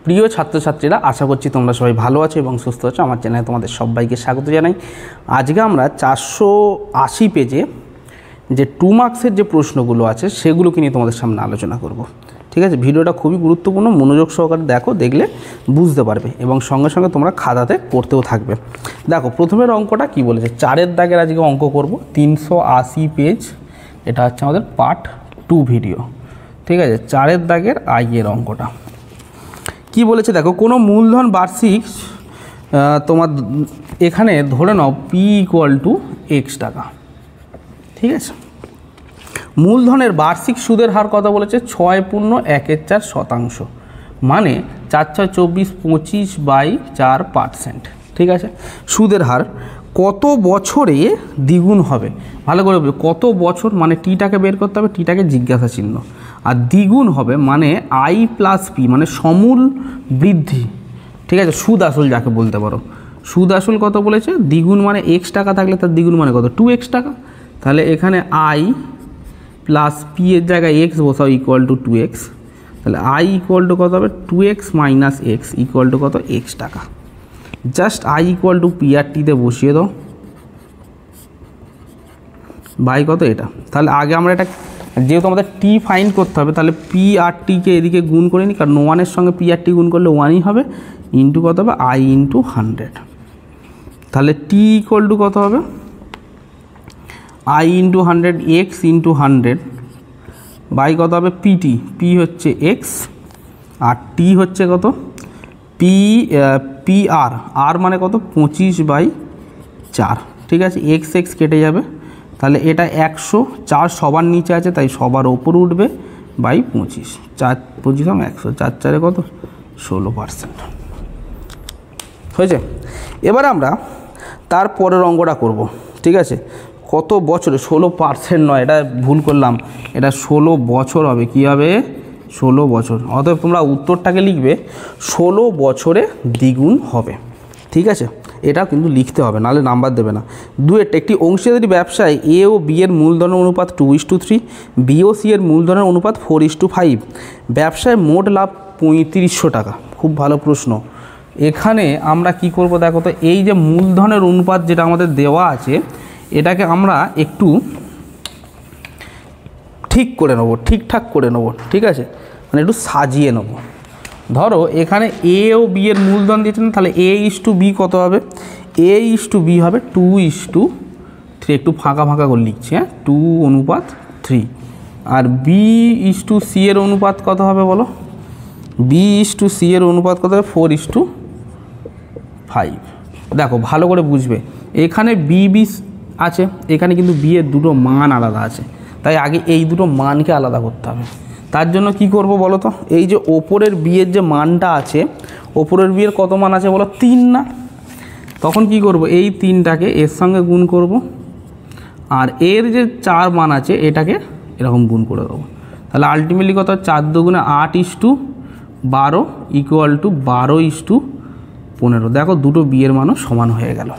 প্রিয় ছাত্রছাত্রীরা, আশা করছি তোমরা সবাই ভালো আছো এবং সুস্থ আছো। আমার চ্যানেলে তোমাদের সবাইকে স্বাগত জানাই। আজকে আমরা 480 পেজে যে 2 মার্কসের যে প্রশ্নগুলো আছে সেগুলোকে নিয়ে তোমাদের সামনে আলোচনা করব। ঠিক আছে, ভিডিওটা খুবই গুরুত্বপূর্ণ, মনোযোগ সহকারে দেখো, দেখলে বুঝতে পারবে এবং সঙ্গে সঙ্গে তোমরা খাতাতে করতেও থাকবে। দেখো প্রথমের অঙ্কটা কি বলেছে, 4 দাগের আজকে অঙ্ক করব, 380 পেজ। এটা হচ্ছে আমাদের পার্ট 2 ভিডিও। ঠিক আছে, 4 দাগের এর অঙ্কটা কি বলেছে দেখো, কোনো মূলধন বার্ষিক তোমার এখানে ধরে নাও পি ইকুয়াল টু এক্স টাকা। ঠিক আছে, মূলধনের বার্ষিক সুদের হার কত বলেছে, 6.14 মানে 4 6 24 25/4%। ঠিক আছে, সুদের হার কত বছরে দ্বিগুণ হবে, ভালো করে কত বছর মানে টিটাকে বের করতে হবে, টিটাকে জিজ্ঞাসা চিহ্ন, আর দ্বিগুণ হবে মানে আই প্লাস পি মানে সমূল বৃদ্ধি। ঠিক আছে, সুদ আসল যাকে বলতে পারো, সুদ আসল কত বলেছে, দ্বিগুণ মানে এক্স টাকা থাকলে তার দ্বিগুণ মানে কত, 2x টাকা। তাহলে এখানে আই প্লাস পি এর জায়গায় এক্স বসাও ইকুয়াল টু 2x। তাহলে আই ইকুয়াল টু কত হবে, 2x minus x equal to কত, এক্স টাকা। Just I equal to P R টিতে বসিয়ে দাও, বাই কত এটা। তাহলে আগে আমরা এটা যেহেতু আমাদের টি ফাইন্ড করতে হবে, তাহলে পি আর টিকে এদিকে গুণ করে নিই, কারণ 1-এর সঙ্গে পি আর টি গুণ করলে 1ই হবে, ইন্টু কত হবে, আই ইন্টু 100। তাহলে টি ইকুয়াল টু কত হবে, I into 100 X into 100 by কত হবে, পিটি, পি হচ্ছে এক্স আর টি হচ্ছে কত, পি আর মানে কত, 25/4। ঠিক আছে, এক্স এক্স কেটে যাবে, তাহলে এটা 100, 4 সবার নিচে আছে তাই সবার ওপর উঠবে, বাই 25, 4 25 100, 4 4 কত, 16%। হয়েছে। এবার আমরা তারপরের অঙ্কটা করব। ঠিক আছে, কত বছরে, 16% নয়, এটা ভুল করলাম, এটা 16 বছর হবে। কি হবে, 16 বছর। অতএব তোমরা উত্তরটাকে লিখবে 16 বছরে দ্বিগুণ হবে। ঠিক আছে, এটা কিন্তু লিখতে হবে, নাহলে নাম্বার দেবে না। একটি অংশীদারি ব্যবসায় এ ও বি এর মূলধনের অনুপাত 2:3, বি ও সি এর মূলধনের অনুপাত 4:5, ব্যবসায় মোট লাভ 3500 টাকা। খুব ভালো প্রশ্ন। এখানে আমরা কি করব দেখো তো, এই যে মূলধনের অনুপাত যেটা আমাদের দেওয়া আছে এটাকে আমরা একটু ঠিক করে নেব, ঠিকঠাক করে নেব। ঠিক আছে, মানে একটু সাজিয়ে নেব। ধরো এখানে এ ও বি এর মূলধন দিয়েছেন, তাহলে A:B কত হবে, A:B হবে 2:3। একটু ফাঁকা ফাঁকা করে লিখছি, হ্যাঁ, 2:3। আর B:C এর অনুপাত কত হবে বলো, B:C এর অনুপাত কত হবে, 4:5। দেখো ভালো করে বুঝবে, এখানে B আছে, এখানে কিন্তু বি এর দুটো মান আলাদা আছে, তাই আগে এই দুটো মানকে আলাদা করতে হবে। তার জন্য কি করব বলো তো, এই যে ওপরের বি এর যে মানটা আছে, ওপরের বি এর কত মান আছে বলো, 3 না। তখন কি করব, এই 3টাকে এর সঙ্গে গুণ করব, আর এর যে 4 মান আছে এটাকে এরকম গুণ করে দেবো। তাহলে আলটিমেটলি কত, 4 2 8:12 ইকুয়াল টু 12:15। দেখো দুটো বি এর মানও সমান হয়ে গেল।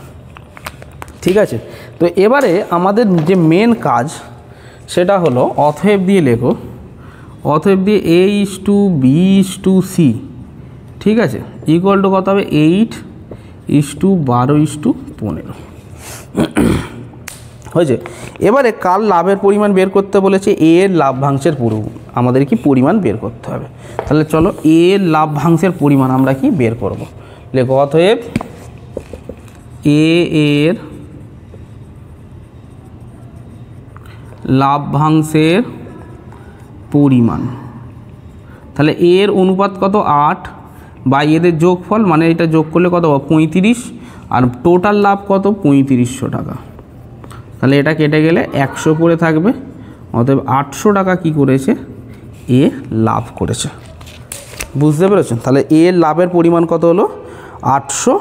ঠিক আছে, তো এবারে আমাদের যে মেন কাজ সেটা হলো অতএব দিয়ে লেখো, অতএব দিয়ে A:B:C। ঠিক আছে, ইকুয়াল টু কত হবে, 8:12:15 হয়েছে। এবারে কার লাভের পরিমাণ বের করতে বলেছে, এ এর লাভ্যাংশের আমাদের কি পরিমাণ বের করতে হবে। তাহলে চলো এ এর লাভ্যাংশের পরিমাণ আমরা কি বের করব, লেখো অতএব এ এর লাভ্যাংশের পরিমাণ। তাহলে এর অনুপাত কত, 8 বা এদের যোগফল মানে এটা যোগ করলে কত, 35, আর টোটাল লাভ কত, 3500 টাকা। তাহলে এটা কেটে গেলে 100 পড়ে থাকবে। অতএব 800 টাকা কি করেছে, এ লাভ করেছে। বুঝতে পেরেছেন? তাহলে এর লাভের পরিমাণ কত হলো, 800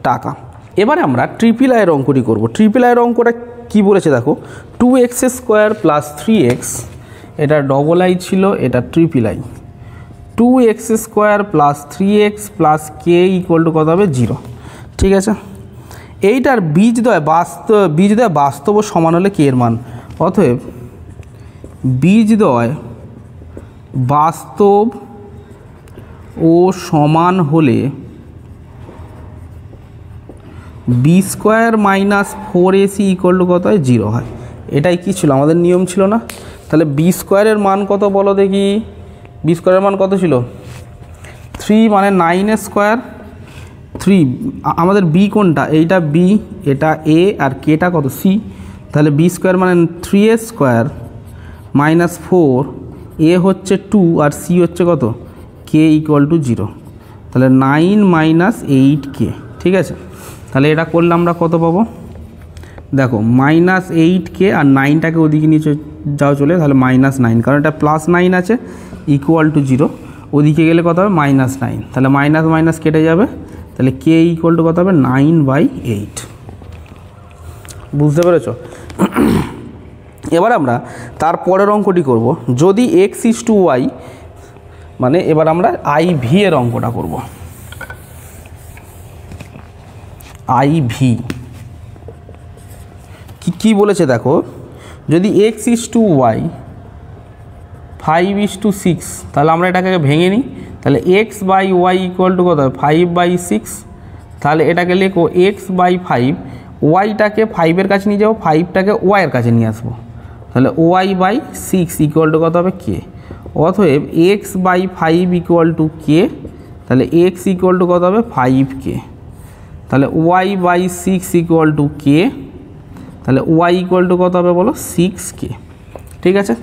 টাকা। এবারে আমরা ট্রিপল আইয়ের অঙ্কটি করব। ট্রিপল আইয়ের অঙ্কটা কি বলেছে দেখো, 2x² + 3x, এটা ডবল আই ছিল, এটা triple I. 2x² + 3x + k equal to কত হবে, 0। ঠিক আছে, এইটার বীজদ্বয় বাস্তব ও সমান হলে কে এর মান। অতএব বীজদ্বয় বাস্তব ও সমান হলে B square minus 4ac equal to কত হয় 0 হয়। এটাই কি ছিল আমাদের নিয়ম ছিল না? তাহলে বি স্কোয়ারের মান কত বলো দেখি? বি স্কোয়ারের মান কত ছিল? 3 মানে 9 স্কোয়ার 3। আমাদের বি কোনটা? এইটা বি, এটা এ, আর কেটা কত? সি। তাহলে বি স্কোয়ার মানে 3a স্কোয়ার মাইনাস 4, এ হচ্ছে 2 আর সি হচ্ছে কত? K equal to 0। তাহলে 9 মাইনাস 8k। ঠিক আছে, তাহলে এটা করলে আমরা কত পাবো? দেখো মাইনাস 8k আর 9টাকে ওদিকে নিয়ে যাও চলে, তাহলে -9, কারণ এটা +9 আছে ইকুয়াল টু 0, ওদিকে গেলে কত হবে? -9। তাহলে মাইনাস মাইনাস কেটে যাবে, তাহলে কে ইকুয়াল টু কত হবে? 9/8। বুঝতে পেরেছ? এবার আমরা তার পরের অঙ্কটি করব। যদি x ইজ টু ওয়াই, মানে এবার আমরা IV এর অঙ্কটা করব। IV কি বলেছে দেখো, যদি x is to Y 5 is to 6, তাহলে আমরা এটাকে ভেঙে নিই। তাহলে x/y ইকুয়াল টু কত হবে? 5/6। তাহলে এটাকে লেখো x/5, ওয়াইটাকে 5-এর কাছে নিয়ে যাবো, 5টাকে ওয়াইয়ের কাছে নিয়ে আসবো, তাহলে y/6 ইকুয়াল টু কত হবে? কে। অতএব x/5 ইকুয়াল টু কে, তাহলে x ইকুয়াল টু কত হবে? 5k। তাহলে y/6 ইকুয়াল টু কে, তাহলে y ইকুয়াল টু কত হবে বলো? 6k। ঠিক আছে,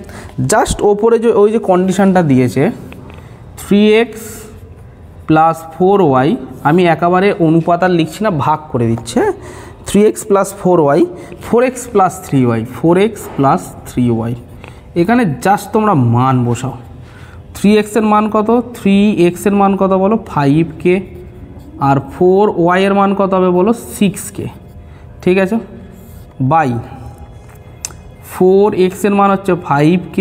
জাস্ট ওপরে যে ওই যে কন্ডিশানটা দিয়েছে 3x প্লাস 4y, আমি একেবারে অনুপাত আর লিখছি না, ভাগ করে দিচ্ছে। 3x plus 4y, 4x plus 3y, 4x plus 3y। এখানে জাস্ট তোমরা মান বসাও। 3x এর মান কত? 3x এর মান কত বলো? 5k। আর 4y এর মান কত হবে বলো? 6k। ঠিক আছে, বাই 4x এর মান হচ্ছে 5k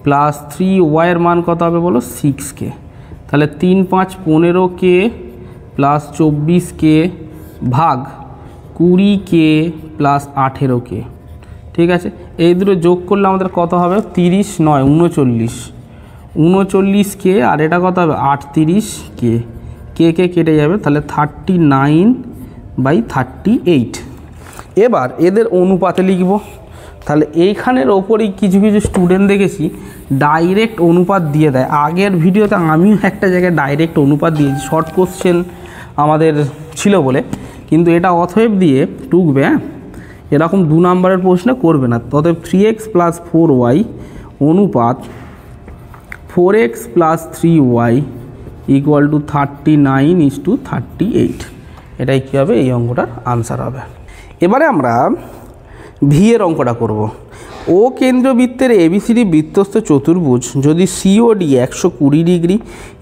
প্লাস 3y এর মান কত হবে বলো? 6k। তাহলে 3 5 15k প্লাস 24k ভাগ 20k প্লাস 18k। ঠিক আছে, এই দুটো যোগ করলে আমাদের কত হবে? 30 9 39, 39k, আর এটা কত হবে? 38k। কে কেটে যাবে, তাহলে 39/38। এবার এদের অনুপাতে লিখব। তাহলে এইখানের ওপরেই কিছু কিছু স্টুডেন্ট দেখেছি ডাইরেক্ট অনুপাত দিয়ে দেয়। আগের ভিডিওতে আমিও একটা জায়গায় ডাইরেক্ট অনুপাত দিয়েছি, শর্ট কোশ্চেন আমাদের ছিল বলে, কিন্তু এটা অতএব দিয়ে টুকবে। হ্যাঁ, এরকম 2 নম্বরের প্রশ্নে করবে না। অতএব 3x প্লাস 4y অনুপাত 4x plus 3y equal to 39:38। এটাই কী হবে? এই অঙ্কটার আনসার হবে। এবারে আমরা ভি এর অঙ্কটা করব। ও কেন্দ্রবৃত্তের এবিসিডি বৃত্তস্থ চতুর্ভুজ যদি সিওডি 120 ডিগ্রি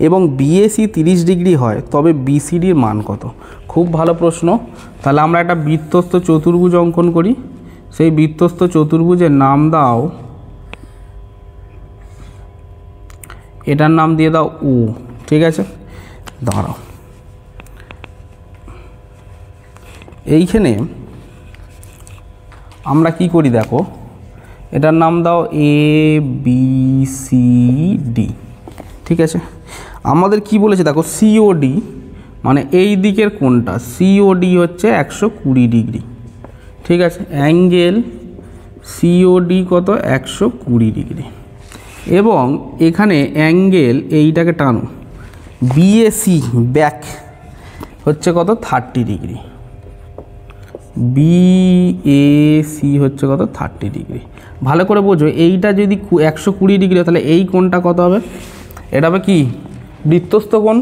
এবং বিএসি 30 ডিগ্রি হয়, তবে বিসিডির মান কত? খুব ভালো প্রশ্ন। তাহলে আমরা একটা বৃত্তস্থ চতুর্ভুজ অঙ্কন করি। সেই বৃত্তস্থ চতুর্ভুজের নাম দাও, এটার নাম দিয়ে দাও ও। ঠিক আছে, দাঁড়াও, এইখানে আমরা কি করি দেখো, এটার নাম দাও ABCD। ঠিক আছে, আমাদের কি বলেছে দেখো, সিওডি মানে এই দিকের কোনটা? সিওডি হচ্ছে 120 ডিগ্রি। ঠিক আছে, অ্যাঙ্গেল সিওডি কত? 120 ডিগ্রি। এবং এখানে অ্যাঙ্গেল এইটাকে টানো, বিএসি ব্যাক হচ্ছে কত? 30 ডিগ্রি। বিএসি হচ্ছে কত? 30 ডিগ্রি। ভালো করে বোঝো, এইটা যদি 120 ডিগ্রি হয়, তাহলে এই কোণটা কত হবে? এটা হবে কি? বৃত্তস্থ কোণ।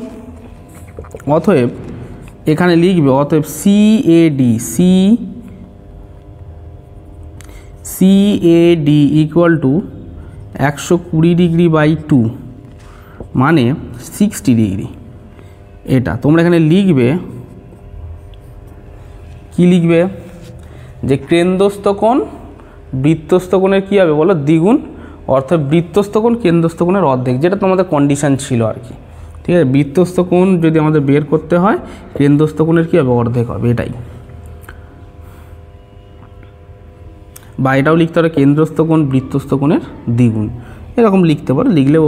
অতএব এখানে লিখবে, অতএব CAD equal to 120 degree by 2 মানে 60 ডিগ্রি। এটা তোমরা এখানে লিখবে, কি লিখবে? যে কেন্দ্রস্থ কোণ বৃত্তস্থ কোণের কী হবে বলো? দ্বিগুণ। অর্থাৎ বৃত্তস্থ কোণ কেন্দ্রস্থ কোণের অর্ধেক, যেটা তোমাদের কন্ডিশান ছিল আর কি। ঠিক আছে, বৃত্তস্থ কোণ যদি আমাদের বের করতে হয়, কেন্দ্রস্থ কোণের কী হবে? অর্ধেক হবে। এটাই, বা এটাও লিখতে পারে কেন্দ্রস্থ কোণ বৃত্তস্থ কোণের দ্বিগুণ, এরকম লিখতে পারো। লিখলে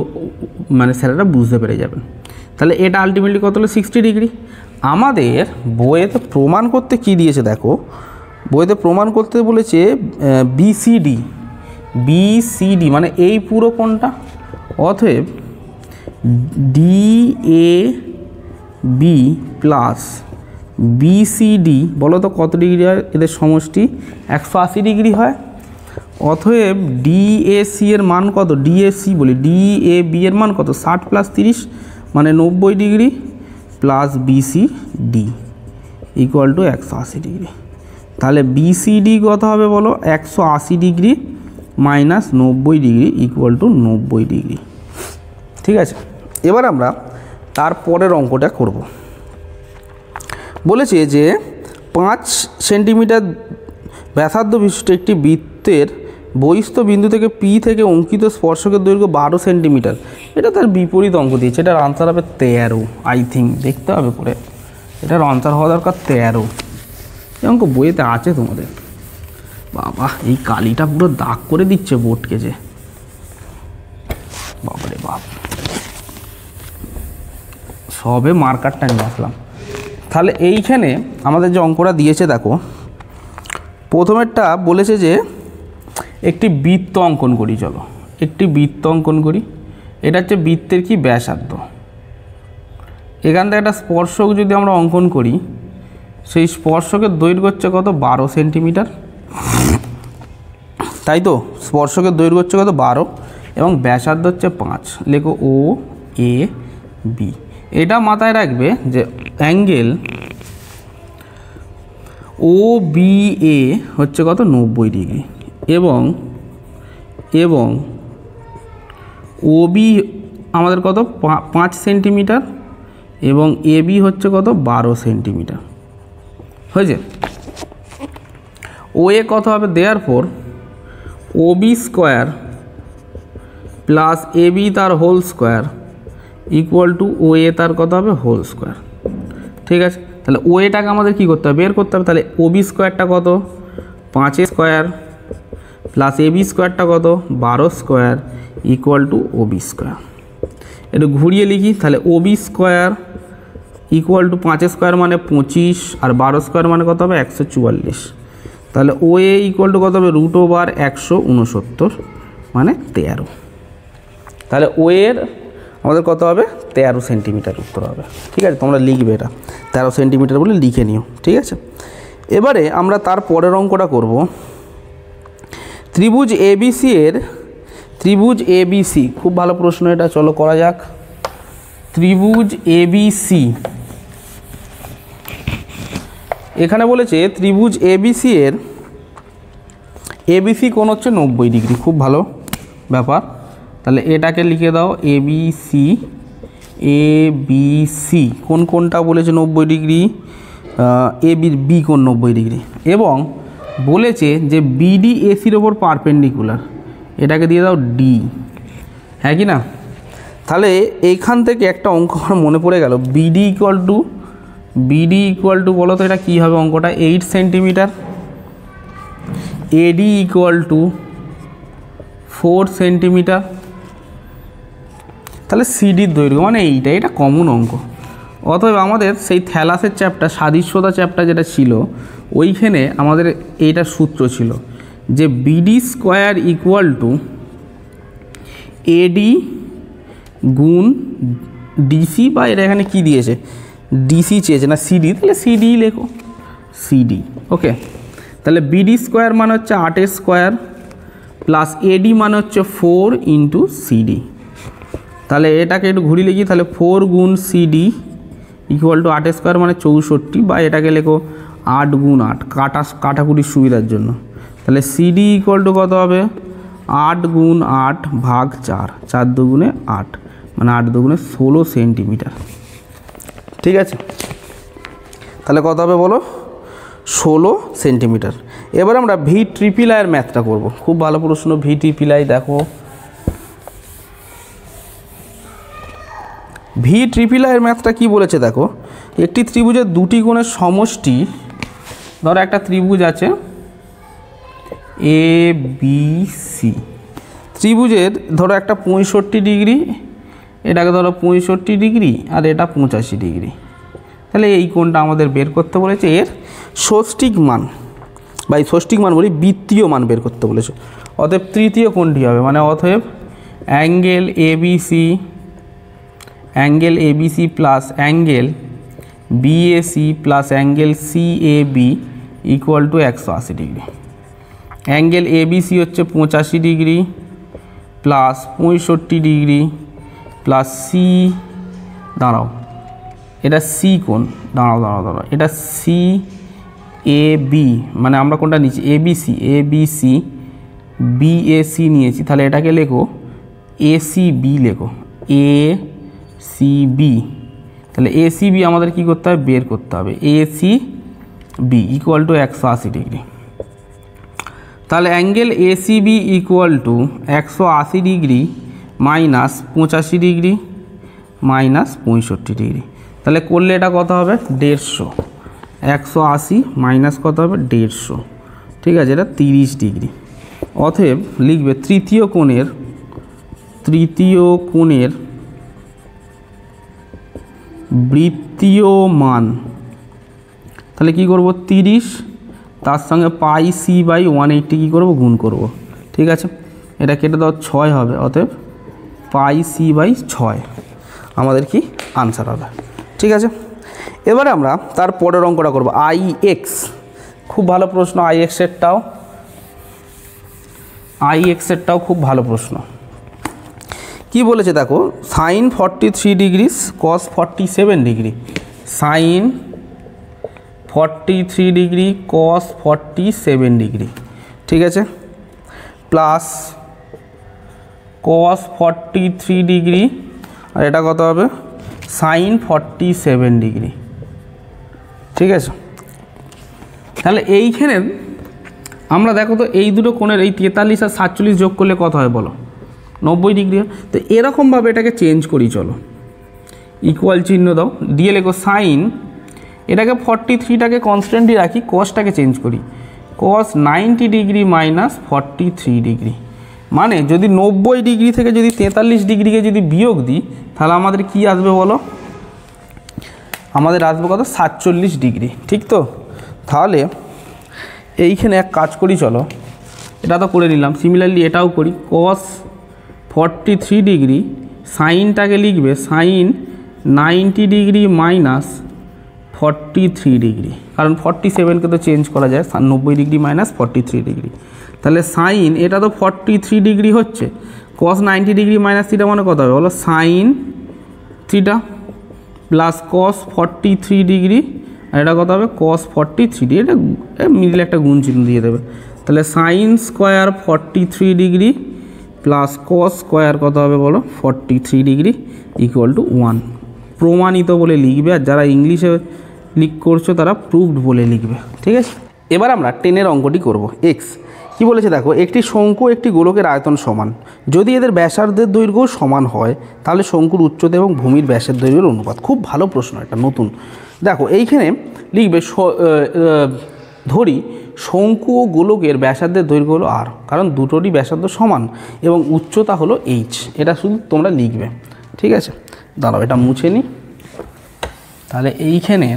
মানে স্যারেরা বুঝতে পেরে যাবেন। তাহলে এটা আলটিমেটলি কত হলো 60 ডিগ্রি। আমাদের বইয়েতে প্রমাণ করতে কি দিয়েছে দেখো, বইতে প্রমাণ করতে বলেছে বিসিডি মানে এই পুরো কোণটা, অতএব ডিএবি প্লাস বিসিডি বলো তো কত ডিগ্রি হয়, এদের সমষ্টি 180 ডিগ্রি হয়। অতএব ডিএসি এর মান কত, ডিএসি বলি, ডিএবি এর মান কত 60 প্লাস 30 মানে 90 degree plus BCD equal to 180 degree. তাহলে বিসিডি কত হবে বলো, 180 degree minus 90 degree equal to 90 degree. ঠিক আছে, এবার আমরা তারপরের অঙ্কটা করব। বলেছে যে 5 সেন্টিমিটার ব্যাসার্ধ বিশিষ্ট একটি বৃত্তের বহিস্থ বিন্দু থেকে পি থেকে অঙ্কিত স্পর্শকের দৈর্ঘ্য 12 সেন্টিমিটার। এটা তার বিপরীত অঙ্ক দিয়েছে, এটার আনসার হবে 13 আই থিঙ্ক, দেখতে হবে পরে, এটার আনসার হওয়া দরকার 13। এই অঙ্ক বইয়েতে আছে তোমাদের। বাবা এই কালিটা পুরো দাগ করে দিচ্ছে বোর্ডকে, যে বাবারে বাপ, সবে মার্কারটা নিয়ে আসলাম। তাহলে এইখানে আমাদের যে অঙ্কটা দিয়েছে দেখো, প্রথমেরটা বলেছে যে একটি বৃত্ত অঙ্কন করি, চলো একটি বৃত্ত অঙ্কন করি। এটা হচ্ছে বৃত্তের কি ব্যাসার্ধ, এখান থেকে একটা স্পর্শক যদি আমরা অঙ্কন করি, সেই স্পর্শকের দৈর্ঘ্য হচ্ছে কত 12 সেন্টিমিটার, তাই তো, স্পর্শকের দৈর্ঘ্য হচ্ছে কত 12 এবং ব্যাসার্ধ হচ্ছে 5, লেখো ও এ বি। এটা মাথায় রাখবে যে অ্যাঙ্গেল ও বি এ হচ্ছে কত 90 ডিগ্রি এবং ও বি আমাদের কত 5 সেন্টিমিটার এবং এ বি হচ্ছে কত 12 সেন্টিমিটার হয়েছে। ও এ কত হবে, therefore O B square plus A B তার হোল স্কোয়ার ইকুয়াল টু ও এ তার কত হবে হোল স্কোয়ার। ঠিক আছে, তাহলে ও এটাকে আমাদের কী করতে হবে, বের করতে হবে। তাহলে ও বি স্কোয়ারটা কত 5 স্কোয়ার প্লাস এ বি স্কোয়ারটা কত 12 square equal to O B square. একটু ঘুরিয়ে লিখি, তাহলে O B square equal to 5 square মানে 25 আর 12 স্কোয়ার মানে কত হবে 144। তাহলে ও এ ইকুয়াল টু কত হবে √169 মানে 13। তাহলে ও এর আমাদের কত হবে 13 সেন্টিমিটার উত্তর হবে। ঠিক আছে, তোমরা লিখবে এটা 13 সেন্টিমিটার বলে লিখে নিও। ঠিক আছে, এবারে আমরা তার পরের অঙ্কটা করব। ত্রিভুজ এবিসি খুব ভালো প্রশ্ন এটা, চলো করা যাক। ত্রিভুজ এবিসি, এখানে বলেছে ত্রিভুজ এবিসি এর এবিসি কোণ হচ্ছে 90 ডিগ্রি, খুব ভালো ব্যাপার। তাহলে এটাকে লিখে দাও এবিসি কোনটা বলেছে 90 ডিগ্রি, বি কোণ 90 ডিগ্রি এবং বলেছে যে বিডি এসির ওপর পারপেন্ডিকুলার, এটাকে দিয়ে দাও ডি, হ্যাঁ কি না। তাহলে এইখান থেকে একটা অঙ্ক আমার মনে পড়ে গেল, বিডি ইকুয়াল টু বলো তো এটা কী হবে অঙ্কটা 8 centimetre, eddy equal to 4 centimetre. তাহলে সিডির দৈর্ঘ্য মানে এটা কমন অঙ্ক। অতএব আমাদের সেই থ্যালাসের চ্যাপ্টার সাদৃশ্যতা চ্যাপ্টার যেটা ছিল, ওইখানে আমাদের এইটার সূত্র ছিল যে বিডি স্কোয়ার ইকুয়াল টু এডি গুণ ডিসি, বা এটা এখানে কী দিয়েছে ডিসি চেয়েছে না সিডি, তাহলে সিডি লেখো সিডি। ওকে, তাহলে বিডি স্কোয়ার মানে হচ্ছে 8 স্কোয়ার প্লাস এডি মানে হচ্ছে 4 ইন্টু সিডি। তাহলে এটাকে একটু ঘুরিয়ে লিখি, তাহলে 4 গুণ সিডি ইকুয়াল টু 8 স্কোয়ার মানে 64, বা এটাকে লেখো 8 গুণ 8 কাটাকুটির সুবিধার জন্য। তাহলে সিডি ইকুয়াল টু কত হবে 8 গুণ 8 ভাগ 4, 4 দুগুণে 8 মানে 8 দুগুণে 16 সেন্টিমিটার। ঠিক আছে, তাহলে কত হবে বলো 16 সেন্টিমিটার। এবার আমরা ভি ট্রিপল আইয়ের ম্যাথটা করব, খুব ভালো প্রশ্ন। ভি ট্রিপল আই দেখো, ভি ট্রিপল আইয়ের ম্যাথটা কী বলেছে দেখো, একটি ত্রিভুজের দুটি কোণের সমষ্টি, ধরো একটা ত্রিভুজ আছে এ বি সি, ত্রিভুজের ধরো একটা 65 ডিগ্রি এটাকে ধরো 65 ডিগ্রি আর এটা 85 ডিগ্রি। তাহলে এই কোণটা আমাদের বের করতে বলেছে, এর ষষ্ঠিক মান বা এই ষষ্ঠিক মান বলি বৃত্তীয় মান বের করতে বলেছে। অতএব তৃতীয় কোণটি হবে, মানে অতএব angle ABC plus angle BAC plus angle CAB equal to 180 degree. Angle ABC হচ্ছে 85 degree plus 65 degree plus C, দাঁড়াও এটা সি কোণ, দাঁড়াও এটা সি এ বি, মানে আমরা কোনটা নিয়েছি এবিসি বিএসি নিয়েছি, তাহলে এটাকে লেখো এসিবি, লেখো এসিবি। তাহলে এসিবি আমাদের কি করতে হবে, বের করতে হবে। ACB equal to 180 degree. তাহলে angle ACB equal to 180 degree minus 85 degree minus 65 degree. তাহলে করলে এটা কত হবে, 150। 180 মাইনাস কত হবে, 150, ঠিক আছে, এটা 30 ডিগ্রি। অতএব লিখবে তৃতীয় কোণের বৃত্তীয় মান, তাহলে কি করব, 30 তার সঙ্গে পাই সি বাই 180 কী করবো, গুণ করব, ঠিক আছে। এটা কেটে দাও 6 হবে, অতএব পাই সি বাই 6 আমাদের কি আনসার হবে, ঠিক আছে। এবারে আমরা তার পরের অঙ্কটা করব, আই এক্স। খুব ভালো প্রশ্ন, আই এক্সেরটাও খুব ভালো প্রশ্ন। কি বলেছে দেখো, sine 43 degree cos 47 degree, sine 43 degree cos 47 degree, ঠিক আছে, প্লাস কস 43 ডিগ্রি আর এটা কত হবে, সাইন 47 ডিগ্রি, ঠিক আছে। তাহলে এইখানে আমরা দেখো তো এই দুটো কোণের এই 43 আর 47 যোগ করলে কত হয় বলো, 90 ডিগ্রি। তো এরকমভাবে এটাকে চেঞ্জ করি, চলো ইকুয়াল চিহ্ন দাও, দিয়ে লেখো সাইন, এটাকে 43টাকে কনস্ট্যান্টই রাখি, কসটাকে চেঞ্জ করি, কস 90 ডিগ্রি মাইনাস 43 ডিগ্রি, মানে যদি 90 ডিগ্রি থেকে যদি 43 ডিগ্রিকে যদি বিয়োগ দিই তাহলে আমাদের কি আসবে বলো, আমাদের আসবে কত, 47 ডিগ্রি, ঠিক তো। তাহলে এইখানে এক কাজ করি, চলো এটা তো করে নিলাম, সিমিলারলি এটাও করি, কস 43 ডিগ্রি সাইনটাকে লিখবে সাইন 90 ডিগ্রি মাইনাস 43 ডিগ্রি, কারণ 47কে তো চেঞ্জ করা যায়, 90 ডিগ্রি মাইনাস 43 ডিগ্রি। তাহলে সাইন এটা তো 43 ডিগ্রি হচ্ছে, কস 90 ডিগ্রি মাইনাস থিটা মানে কত হবে বলো, sine theta plus cos 43 degree আর এটা কত হবে, কস 43 ডিগ্রি, এটা মিডিলে একটা গুণ চিহ্ন দিয়ে দেবে। তাহলে sine square 43 degree plus cos square কত হবে বলো, 43 ডিগ্রি ইকুয়াল টু 1। প্রমাণিত বলে লিখবে, আর যারা ইংলিশে করছো তারা প্রুভড বলে লিখবে, ঠিক আছে। এবার আমরা 10 অঙ্কটি করব। এক্স কি বলেছে দেখো, একটি শঙ্কু একটি গোলকের আয়তন সমান, যদি এদের ব্যাসার্ধের দৈর্ঘ্য সমান হয় তাহলে শঙ্কুর উচ্চতা এবং ভূমির ব্যাসের দৈর্ঘ্যের অনুপাত। খুব ভালো প্রশ্ন, এটা নতুন। দেখো এইখানে লিখবে, ধরি শঙ্কু ও গোলকের ব্যাসার্ধের দৈর্ঘ্য হলো আর, কারণ দুটোরই ব্যাসার্ধ সমান এবং উচ্চতা হলো এইচ, এটা শুধু তোমরা লিখবে, ঠিক আছে। দাঁড়াও এটা মুছে নিই। তাহলে এইখানে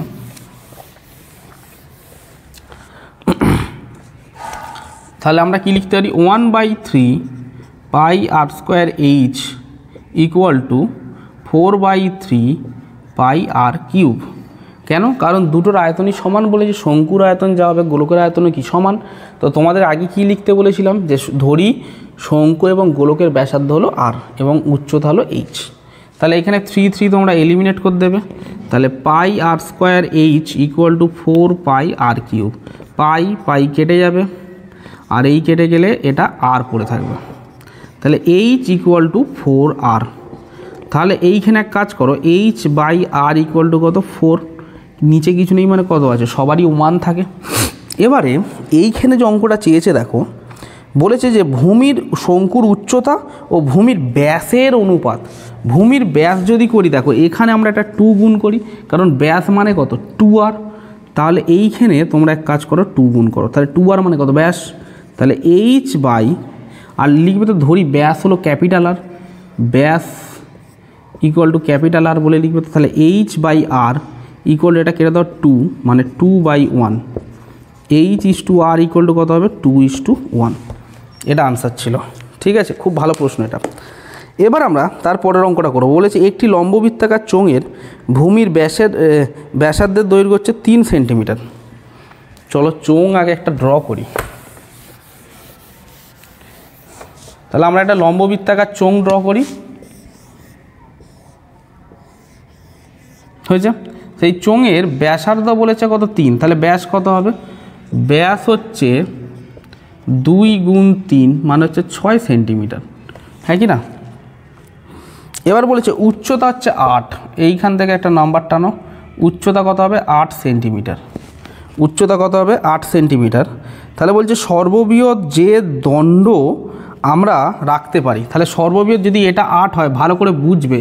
তাহলে আমরা কি লিখতে পারি, 1/3 pi r square h equal to 4/3 pi r cube. কেন, কারণ দুটোর আয়তনই সমান বলেছি, শঙ্কুর আয়তন যা হবে গোলকের আয়তনও কি সমান। তো তোমাদের আগে কি লিখতে বলেছিলাম, যে ধরি শঙ্কু এবং গোলকের ব্যাসার্ধ হলো আর এবং উচ্চতা হলো এইচ। তাহলে এখানে 3 তোমরা এলিমিনেট করে দেবে, তাহলে pi r square h equal to 4 pi r cube. Pi কেটে যাবে আর এই কেটে গেলে এটা আর পড়ে থাকবে, তাহলে এইচ ইকুয়াল টু 4r। তাহলে এইখানে এক কাজ করো, H by R equal to কত, 4, নিচে কিছু নেই মানে কত আছে, সবারই 1 থাকে। এবারে এইখানে যে অঙ্কটা চেয়েছে দেখো, বলেছে যে ভূমির শঙ্কুর উচ্চতা ও ভূমির ব্যাসের অনুপাত। ভূমির ব্যাস যদি করি, দেখো এখানে আমরা একটা 2 গুণ করি, কারণ ব্যাস মানে কত, 2r। তাহলে এইখানে তোমরা এক কাজ করো, 2 গুণ করো, তাহলে 2r মানে কত, ব্যাস। তাহলে এইচ বাই আর লিখবে তো, ধরি ব্যাস হলো ক্যাপিটাল আর, ব্যাস ইকুয়াল টু ক্যাপিটাল আর বলে লিখবে, তাহলে H by R equal to এটা কেটে দাও 2 মানে 2/1, H is to R equal to কত হবে 2:1, এটা আনসার ছিল। ঠিক আছে, খুব ভালো প্রশ্ন এটা। এবার আমরা তারপরের অঙ্কটা করবো। বলেছে একটি লম্ববৃত্তাকার চোঙের ভূমির ব্যাসার্ধের দৈর্ঘ্য হচ্ছে 3 সেন্টিমিটার। চলো চোঙ আগে একটা ড্র করি। তাহলে আমরা একটা লম্ববৃত্তাকার চোঙ ড্র করি, হয়েছে। সেই চোঙের ব্যাসার্ধ বলেছে কত 3, তাহলে ব্যাস কত হবে, ব্যাস হচ্ছে 2 গুণ 3 মানে হচ্ছে 6 সেন্টিমিটার, হ্যাঁ কি না। এবার বলেছে উচ্চতা হচ্ছে 8, এইখান থেকে একটা নাম্বার টানো, উচ্চতা কত হবে 8 সেন্টিমিটার, উচ্চতা কত হবে 8 সেন্টিমিটার। তাহলে বলছে সর্ববৃহৎ যে দণ্ড আমরা রাখতে পারি, তাহলে সর্ববৃহৎ যদি এটা 8 হয়, ভালো করে বুঝবে,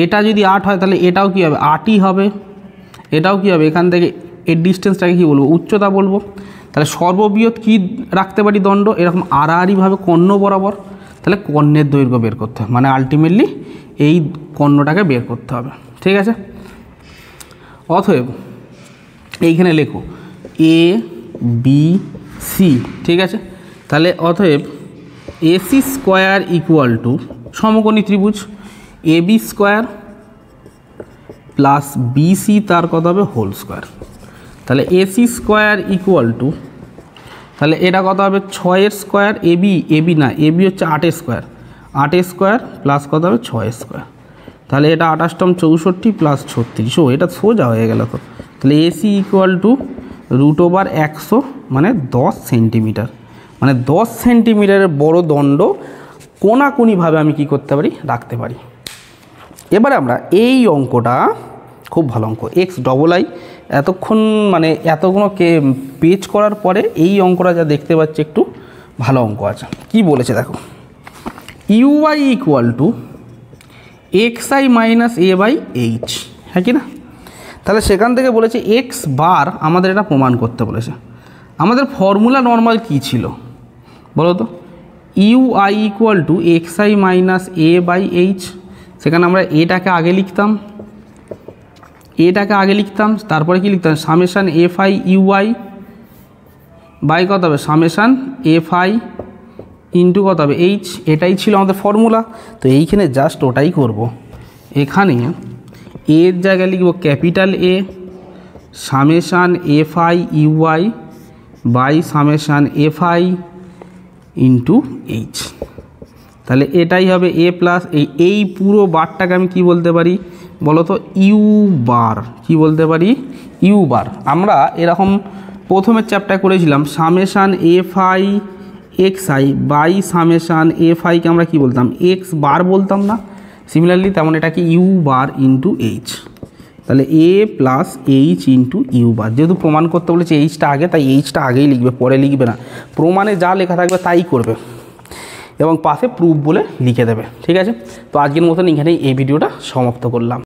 এটা যদি 8 হয় তাহলে এটাও কী হবে 8ই হবে, এটাও কী হবে, এখান থেকে এর ডিস্টেন্সটাকে কী বলবো উচ্চতা বলবো। তাহলে সর্ববৃহৎ কী রাখতে পারি দণ্ড, এরকম আড়াআড়িভাবে কর্ণ বরাবর, তাহলে কর্ণের দৈর্ঘ্য বের করতে হবে, মানে আলটিমেটলি এই কর্ণটাকে বের করতে হবে। ঠিক আছে, অতএব এইখানে লেখো এ বি সি, ঠিক আছে। তাহলে অতএব এসি স্কোয়ার ইকুয়াল টু সমকোণী ত্রিভুজ A B square plus BC তার কত হবে হোল স্কোয়ার। তাহলে এসি স্কোয়ার ইকুয়াল টু, তাহলে এটা কত হবে 6 স্কোয়ার, এবি না, এবি হচ্ছে 8 স্কোয়ার, 8 স্কোয়ার প্লাস কত হবে 6 স্কোয়ার, তাহলে এটা 28 64 প্লাস 36, ও এটা সোজা হয়ে গেল তো। তাহলে এসি ইকুয়াল টু √100 মানে 10 সেন্টিমিটার, মানে 10 সেন্টিমিটারের বড় দণ্ড কোনাকুনিভাবে আমি কি করতে পারি রাখতে পারি। এবারে আমরা এই অঙ্কটা খুব ভালো অঙ্ক, XII এতক্ষণ মানে এতগুলো পেজ করার পরে এই অঙ্কটা যা দেখতে পাচ্ছি একটু ভালো অঙ্ক আছে। কি বলেছে দেখো, UI equal to xi minus a/h, হ্যাঁ কি না। তাহলে সেখান থেকে বলেছে এক্স বার আমাদের এটা প্রমাণ করতে বলেছে। আমাদের ফর্মুলা নর্মাল কি ছিল বলো তো, UI equal to xi minus a/h, সেখানে আমরা এটাকে আগে লিখতাম, তারপরে কি লিখতাম সামেশান fi ইউআই বাই কত হবে সামেশান fi ইন্টু কত হবে এইচ, এটাই ছিল আমাদের ফর্মুলা। তো এইখানে জাস্ট ওটাই করব, এখানে এর জায়গায় লিখব capital A summation fi UI by summation fi into H, তাহলে এটাই হবে এ প্লাস এই পুরো বারটাকে আমি কি বলতে পারি বলো তো ইউ বার, কি বলতে পারি ইউ বার। আমরা এরকম প্রথমের চ্যাপ্টার করেছিলাম summation fi xi by summation fiকে আমরা কি বলতাম এক্স বার বলতাম না, সিমিলারলি তেমন এটাকে ইউ বার ইন্টু এইচ, তাহলে এ প্লাস এইচ ইন্টু ইউ বার। যেহেতু প্রমাণ করতে বলেছে এইচটা আগে, তাই এইচটা আগেই লিখবে, পরে লিখবে না, প্রমাণে যা লেখা থাকবে তাই করবে এবং পাশে প্রুফ বলে লিখে দেবে। ঠিক আছে, তো আজকের মতন এখানেই এই ভিডিওটা সমাপ্ত করলাম।